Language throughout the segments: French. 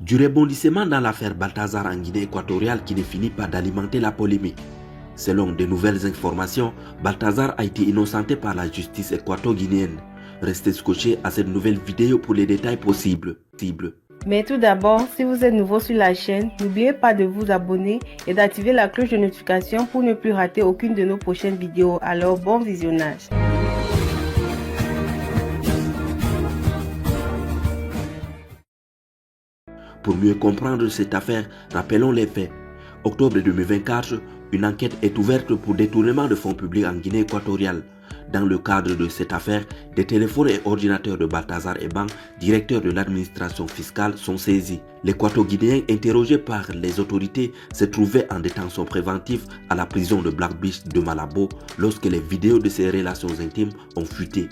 Du rebondissement dans l'affaire Balthazar en Guinée équatoriale qui ne finit pas d'alimenter la polémique. Selon de nouvelles informations, Balthazar a été innocenté par la justice équato-guinéenne. Restez scotché à cette nouvelle vidéo pour les détails possibles. Mais tout d'abord, si vous êtes nouveau sur la chaîne, n'oubliez pas de vous abonner et d'activer la cloche de notification pour ne plus rater aucune de nos prochaines vidéos. Alors bon visionnage. Pour mieux comprendre cette affaire, rappelons les faits. Octobre 2024, une enquête est ouverte pour détournement de fonds publics en Guinée équatoriale. Dans le cadre de cette affaire, des téléphones et ordinateurs de Balthazar Ebang, directeur de l'administration fiscale, sont saisis. L'équato-guinéen interrogé par les autorités se trouvait en détention préventive à la prison de Black Beach de Malabo lorsque les vidéos de ses relations intimes ont fuité.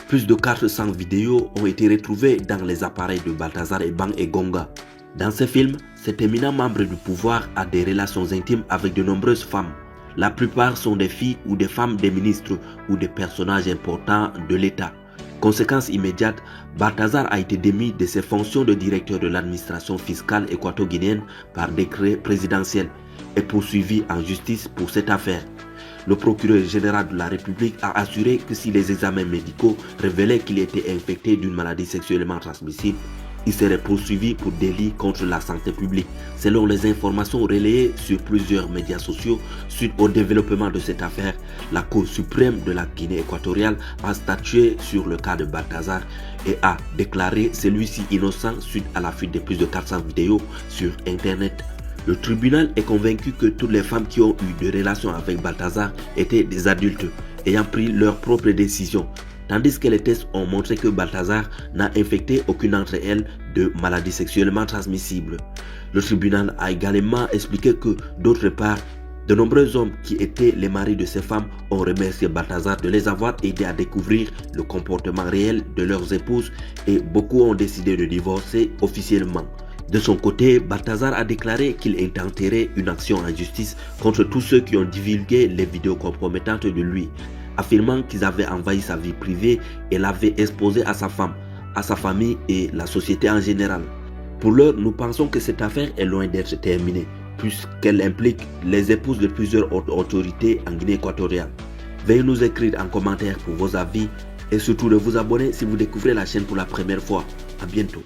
Plus de 400 vidéos ont été retrouvées dans les appareils de Balthazar Ebang et Gonga. Dans ces films, cet éminent membre du pouvoir a des relations intimes avec de nombreuses femmes. La plupart sont des filles ou des femmes des ministres ou des personnages importants de l'État. Conséquence immédiate, Balthazar a été démis de ses fonctions de directeur de l'administration fiscale équato-guinéenne par décret présidentiel et poursuivi en justice pour cette affaire. Le procureur général de la République a assuré que si les examens médicaux révélaient qu'il était infecté d'une maladie sexuellement transmissible, il serait poursuivi pour délit contre la santé publique. Selon les informations relayées sur plusieurs médias sociaux, suite au développement de cette affaire, la Cour suprême de la Guinée équatoriale a statué sur le cas de Balthazar et a déclaré celui-ci innocent suite à la fuite de plus de 400 vidéos sur Internet. Le tribunal est convaincu que toutes les femmes qui ont eu des relations avec Balthazar étaient des adultes ayant pris leurs propres décisions, tandis que les tests ont montré que Balthazar n'a infecté aucune d'entre elles de maladie sexuellement transmissible. Le tribunal a également expliqué que, d'autre part, de nombreux hommes qui étaient les maris de ces femmes ont remercié Balthazar de les avoir aidés à découvrir le comportement réel de leurs épouses et beaucoup ont décidé de divorcer officiellement. De son côté, Balthazar a déclaré qu'il intenterait une action en justice contre tous ceux qui ont divulgué les vidéos compromettantes de lui, affirmant qu'ils avaient envahi sa vie privée et l'avaient exposé à sa femme, à sa famille et la société en général. Pour l'heure, nous pensons que cette affaire est loin d'être terminée, puisqu'elle implique les épouses de plusieurs autorités en Guinée équatoriale. Veuillez nous écrire en commentaire pour vos avis et surtout de vous abonner si vous découvrez la chaîne pour la première fois. À bientôt.